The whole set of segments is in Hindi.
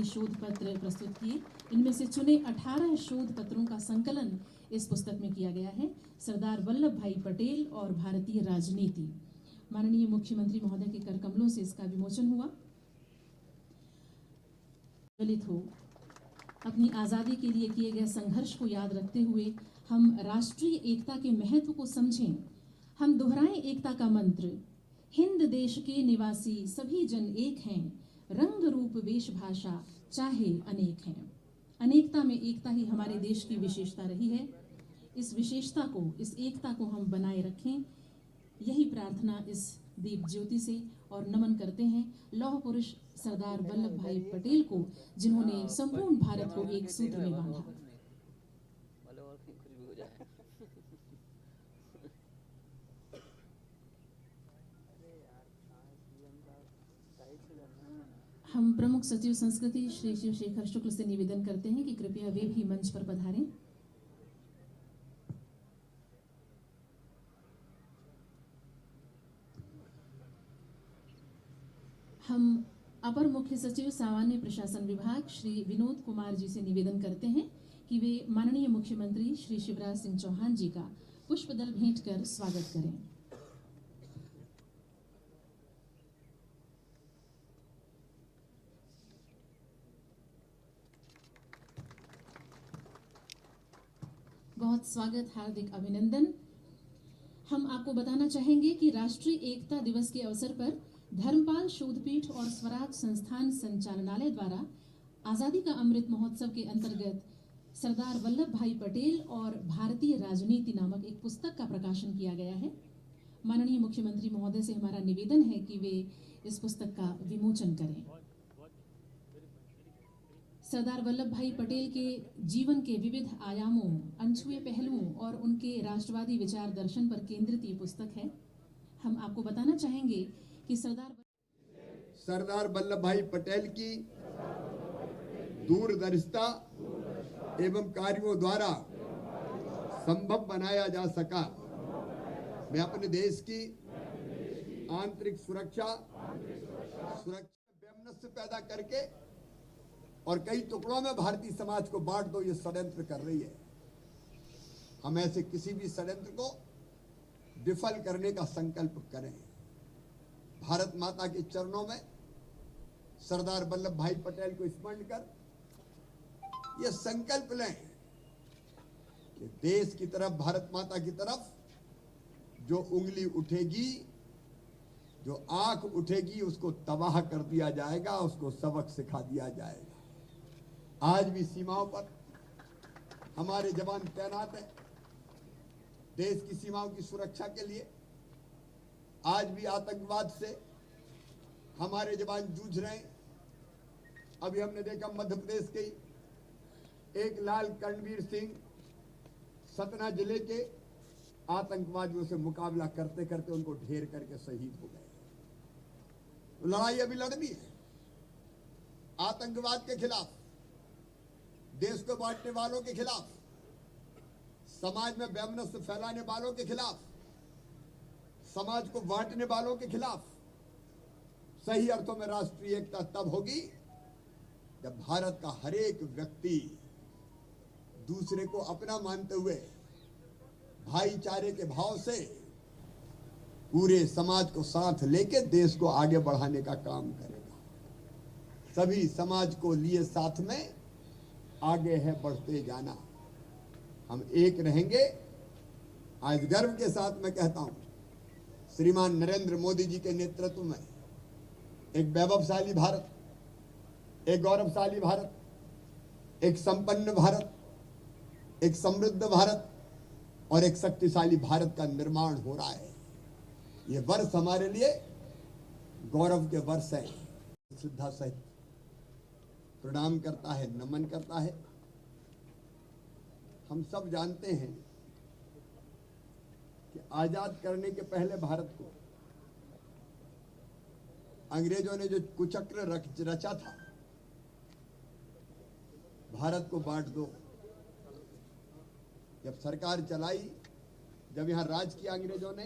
अपने शोध पत्र प्रस्तुत किए। इनमें से चुने 18 शोध पत्रों का संकलन इस पुस्तक में किया गया है। सरदार वल्लभ भाई पटेल और भारतीय राजनीति। माननीय मुख्यमंत्री महोदय के कर कमलों से इसका विमोचन हुआ। दलित हो, अपनी आज़ादी के लिए किए गए संघर्ष को याद रखते हुए हम राष्ट्रीय एकता के महत्व को समझें। हम दोहराएं एकता का मंत्र, हिंद देश के निवासी सभी जन एक हैं, रंग रूप वेश भाषा चाहे अनेक हैं। अनेकता में एकता ही हमारे देश की विशेषता रही है। इस विशेषता को, इस एकता को हम बनाए रखें, यही प्रार्थना इस दीप ज्योति से और नमन करते हैं लौह पुरुष सरदार वल्लभ भाई पटेल को, जिन्होंने संपूर्ण भारत को एक सूत्र में बांधा। हम प्रमुख सचिव संस्कृति श्री शिव शेखर शुक्ल से निवेदन करते हैं कि कृपया वे भी मंच पर पधारें। हम अपर मुख्य सचिव सामान्य प्रशासन विभाग श्री विनोद कुमार जी से निवेदन करते हैं कि वे माननीय मुख्यमंत्री श्री शिवराज सिंह चौहान जी का पुष्पदल भेंट कर स्वागत करें। बहुत स्वागत, हार्दिक अभिनंदन। हम आपको बताना चाहेंगे कि राष्ट्रीय एकता दिवस के अवसर पर धर्मपाल शोधपीठ और स्वराज संस्थान संचालनालय द्वारा आज़ादी का अमृत महोत्सव के अंतर्गत सरदार वल्लभ भाई पटेल और भारतीय राजनीति नामक एक पुस्तक का प्रकाशन किया गया है। माननीय मुख्यमंत्री महोदय से हमारा निवेदन है कि वे इस पुस्तक का विमोचन करें। सरदार वल्लभ भाई पटेल के जीवन के विविध आयामों, अनछुए पहलुओं और उनके राष्ट्रवादी विचार दर्शन पर केंद्रित ये पुस्तक है। हम आपको बताना चाहेंगे कि सरदार वल्लभ भाई पटेल की दूरदर्शिता एवं कार्यों द्वारा संभव बनाया जा सका। मैं अपने देश की आंतरिक सुरक्षा वैमनस्य पैदा करके और कई टुकड़ों में भारतीय समाज को बांट दो, ये षड्यंत्र कर रही है। हम ऐसे किसी भी षड्यंत्र को विफल करने का संकल्प करें। भारत माता के चरणों में सरदार वल्लभ भाई पटेल को स्मरण कर ये संकल्प लें कि देश की तरफ, भारत माता की तरफ जो उंगली उठेगी, जो आंख उठेगी, उसको तबाह कर दिया जाएगा, उसको सबक सिखा दिया जाएगा। आज भी सीमाओं पर हमारे जवान तैनात हैं देश की सीमाओं की सुरक्षा के लिए। आज भी आतंकवाद से हमारे जवान जूझ रहे हैं। अभी हमने देखा मध्य प्रदेश के एक लाल करणवीर सिंह सतना जिले के आतंकवादियों से मुकाबला करते करते उनको ढेर करके शहीद हो गए। तो लड़ाई अभी लड़नी है आतंकवाद के खिलाफ, देश को बांटने वालों के खिलाफ, समाज में वैमनस्य फैलाने वालों के खिलाफ, समाज को बांटने वालों के खिलाफ। सही अर्थों में राष्ट्रीय एकता तब होगी जब भारत का हर एक व्यक्ति दूसरे को अपना मानते हुए भाईचारे के भाव से पूरे समाज को साथ लेके देश को आगे बढ़ाने का काम करेगा। सभी समाज को लिए साथ में आगे है बढ़ते जाना। हम एक रहेंगे। आज गर्व के साथ मैं कहता हूं, श्रीमान नरेंद्र मोदी जी के नेतृत्व में एक वैभवशाली भारत, एक गौरवशाली भारत, एक संपन्न भारत, एक समृद्ध भारत और एक शक्तिशाली भारत का निर्माण हो रहा है। ये वर्ष हमारे लिए गौरव के वर्ष है। श्रद्धा सहित प्रणाम करता है, नमन करता है। हम सब जानते हैं कि आजाद करने के पहले भारत को अंग्रेजों ने जो कुचक्र रचा था, भारत को बांट दो। जब सरकार चलाई, जब यहां राज किया अंग्रेजों ने,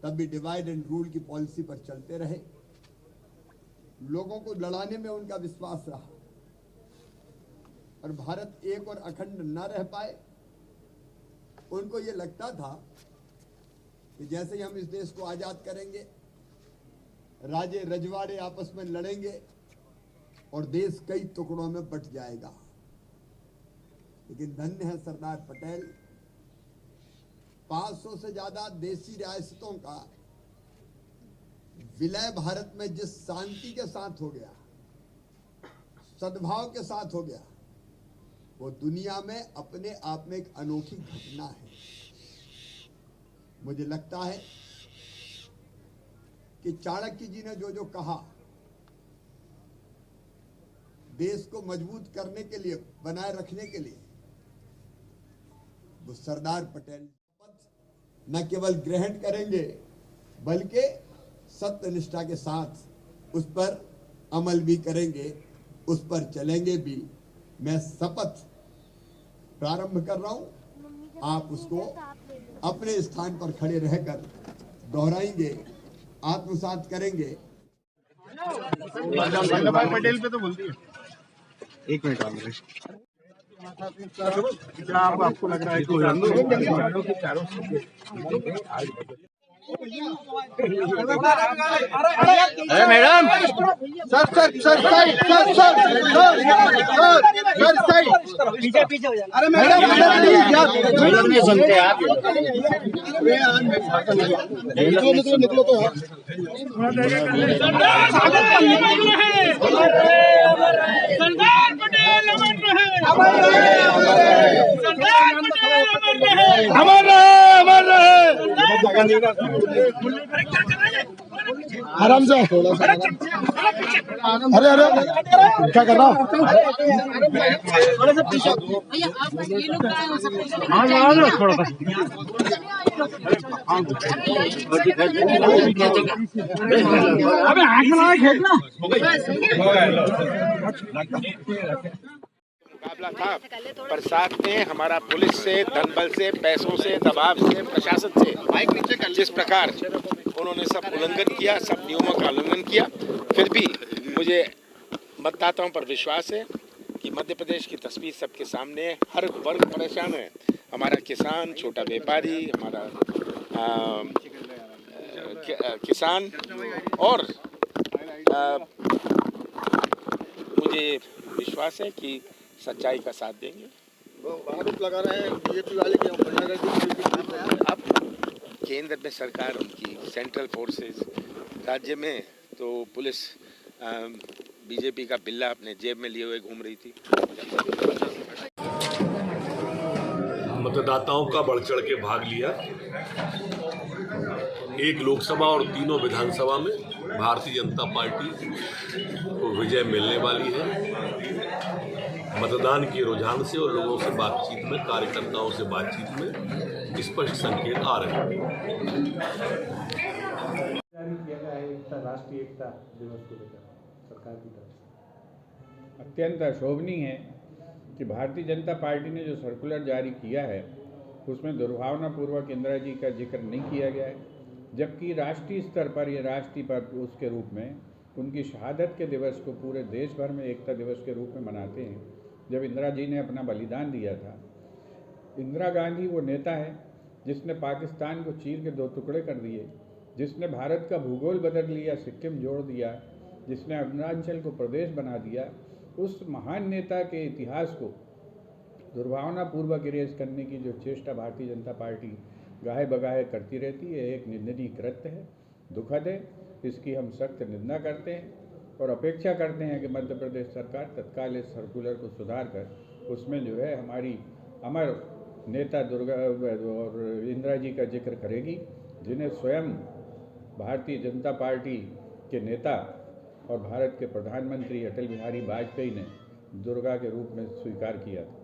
तब भी डिवाइड एंड रूल की पॉलिसी पर चलते रहे। लोगों को लड़ाने में उनका विश्वास रहा और भारत एक और अखंड न रह पाए। उनको ये लगता था कि जैसे ही हम इस देश को आजाद करेंगे, राजे रजवाड़े आपस में लड़ेंगे और देश कई टुकड़ों में बंट जाएगा। लेकिन धन्य है सरदार पटेल, 500 से ज्यादा देशी रियासतों का विलय भारत में जिस शांति के साथ हो गया, सद्भाव के साथ हो गया, वो दुनिया में अपने आप में एक अनोखी घटना है। मुझे लगता है कि चाणक्य जी ने जो जो कहा, देश को मजबूत करने के लिए, बनाए रखने के लिए, वो सरदार पटेल न केवल ग्रहण करेंगे बल्कि सत्यनिष्ठा के साथ उस पर अमल भी करेंगे, उस पर चलेंगे भी। मैं शपथ प्रारंभ कर रहा हूं, आप उसको अपने स्थान पर खड़े रहकर दोहराएंगे, आत्मसात करेंगे। वल्लभ पटेल पे तो बोलती है। एक मिनट आपको लग रहा है कि चारों अरे मैडम, सर पीछे हो जाना। अरे मैडम नहीं सुनते आप। निकलो तो सरदार पटेल अमर रहे, सरदार पटेल अमर रहे, अमर रहे। आराम से, अरे अरे क्या कर रहा हूँ? थोड़ा सा अबे हाथ में लगा खेलना। मुकाबला था, पर साथ में हमारा पुलिस से, धनबल से, पैसों से, दबाव से, प्रशासन से जिस प्रकार उन्होंने सब उल्लंघन किया, सब नियमों का उल्लंघन किया, फिर भी मुझे मतदाताओं पर विश्वास है कि मध्य प्रदेश की तस्वीर सबके सामने है। हर वर्ग परेशान है, हमारा किसान, छोटा व्यापारी, हमारा किसान, और मुझे विश्वास है कि सच्चाई का साथ देंगे। आरोप लगा रहे हैं बीजेपी वाले कि अब केंद्र में सरकार, उनकी सेंट्रल फोर्सेस, राज्य में तो पुलिस बीजेपी का बिल्ला अपने जेब में लिए हुए घूम रही थी। मतदाताओं का बढ़ चढ़ के भाग लिया। एक लोकसभा और तीनों विधानसभा में भारतीय जनता पार्टी को विजय मिलने वाली है। मतदान के रुझान से और लोगों से बातचीत में, कार्यकर्ताओं से बातचीत में स्पष्ट संकेत आ रहे हैं। राष्ट्रीय एकता दिवस को लेकर सरकार की तरफ से अत्यंत अशोभनीय है कि भारतीय जनता पार्टी ने जो सर्कुलर जारी किया है उसमें दुर्भावनापूर्वक इंदिरा जी का जिक्र नहीं किया गया है, जबकि राष्ट्रीय स्तर पर ये राष्ट्रीय पर्व उसके रूप में उनकी शहादत के दिवस को पूरे देश भर में एकता दिवस के रूप में मनाते हैं। जब इंदिरा जी ने अपना बलिदान दिया था, इंदिरा गांधी वो नेता है जिसने पाकिस्तान को चीर के दो टुकड़े कर दिए, जिसने भारत का भूगोल बदल लिया, सिक्किम जोड़ दिया, जिसने अरुणाचल को प्रदेश बना दिया। उस महान नेता के इतिहास को दुर्भावनापूर्वक इरेज करने की जो चेष्टा भारतीय जनता पार्टी गाहे बगाहे करती रहती है, एक निंदनीय कृत्य है, दुखद है। इसकी हम सख्त निंदा करते हैं और अपेक्षा करते हैं कि मध्य प्रदेश सरकार तत्काल इस सर्कुलर को सुधार कर उसमें जो है हमारी अमर नेता दुर्गा और इंदिरा जी का जिक्र करेगी, जिन्हें स्वयं भारतीय जनता पार्टी के नेता और भारत के प्रधानमंत्री अटल बिहारी वाजपेयी ने दुर्गा के रूप में स्वीकार किया था।